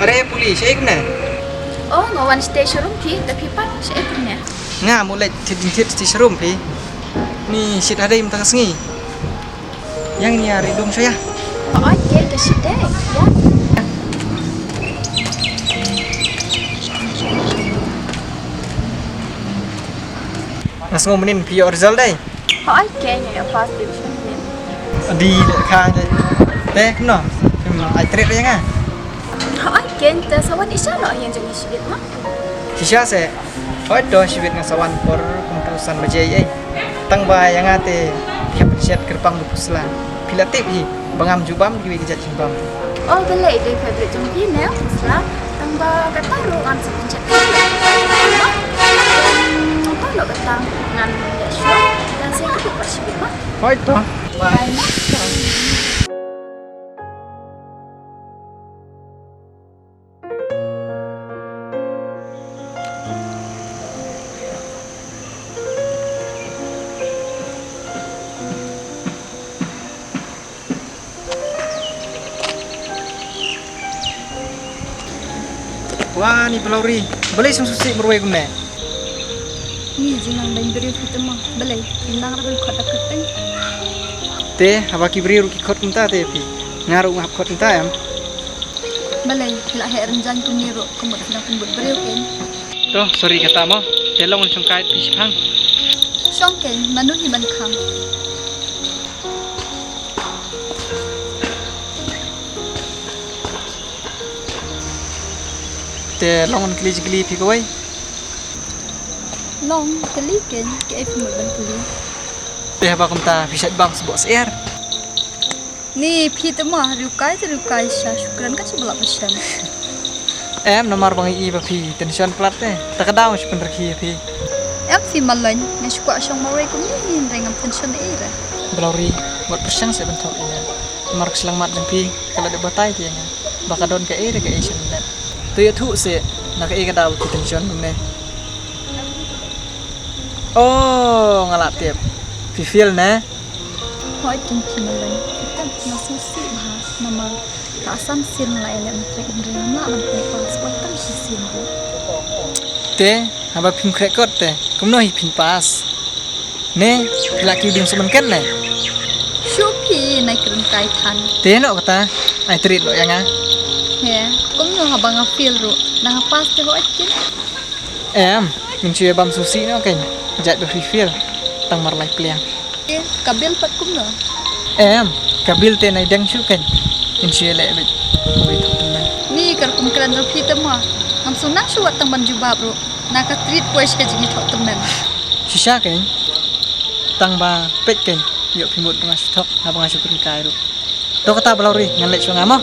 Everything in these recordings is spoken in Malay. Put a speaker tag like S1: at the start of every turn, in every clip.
S1: Are puli saya kena.
S2: Oh, ngawan station room pi, tapi pat saya punya.
S1: Nga mulai titit station room pi. Ni sit ada yang tak sengi. Yang ni hari dong saya.
S2: Oh, okay, ke sidai, ya.
S1: Nas ngomenin pi result dai.
S2: Oh, okay, ya pas division ni.
S1: Di lekha teh kena. Ai trade ya nga.
S2: Oh, okay, ta sawan isya lo yang jadi sibit mah.
S1: Sisya se. Oi do sibit nga sawan por kumpusan bajai ai. Tang ba yang ate tiap siat kerpang dupuslan. Pilatip hi bangam jubam diwi gejat jimbam.
S2: Oh, belai deh favorite jompi ni, lah. Tambah kata lu kan sepencet. Apa lo kata ngan ya syok dan saya tu pas sibit mah.
S1: Oi do. Wah, ni Belauri. Boleh susi berway guna.
S2: Ni jinang dan beri kita mah. Belai, jinang rakyat kota keteng.
S1: Te, apa kibri ruki kot kunta te pi. Ngaru ngap kot kunta am.
S2: Belai, lah renjan kumiro kumut nak kumbut beri oken.
S1: Toh, sorry kata mo. Telong songkait pi sipang.
S2: Songken, manu ni ban kham.
S1: Te long kli pi koi.
S2: Long, kali ken, ke kumut ban kali.
S1: Te apa kunta pi sat bang sebok ser.
S2: Ni pi temah rukai syah syukran kan sebelah pesan.
S1: Em nomor bang i pi tension plat te. Takadaw si penderki pi.
S2: Em si malan, ni suka syong mawai kum ni rengam tension ira.
S1: Belauri buat persang saya bentuk ini. Nomor keselamatan dan pi kalau ada batai dia nya. Bakadon ke ira ke Asian net. Tu ya tu se nak ke kadaw pi tension gumne. Oh, ngalap tiap. Pi feel na.
S2: Hoi tinggi malan. Kita masuk si bahas nama tasan sin lai lem trek rengam lah man pas kuatan si sin.
S1: Te, apa pin krekot te. Kumno hi pin pas. Ne, laki dim semen kan ne.
S2: Shupi naik kerun kai tan.
S1: Te no kata, ai treat lo yang ah.
S2: Ya, kum no habang feel ru. Nah pas te hoi kin.
S1: Em, min cuy bam susi no kan. Jat do feel. Tang mar lai pliang.
S2: Ke kabil pat kum no.
S1: Em, kabil te nai dang shu kan. Min cuy le bit. Bit teman.
S2: Ni kar kum kran ro pi temah. Ngam sunang suat tang ban jubab ru. Nak treat kuis ke jingi thok temen.
S1: Shisha kan. Tang ba pet kan. Yuk pimut dengan stok. Apa ngasih kurin kai ru. To kata Belauri ngalek so ngamo.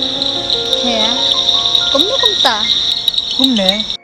S2: Ya. Kum no kum ta.
S1: Kum ne.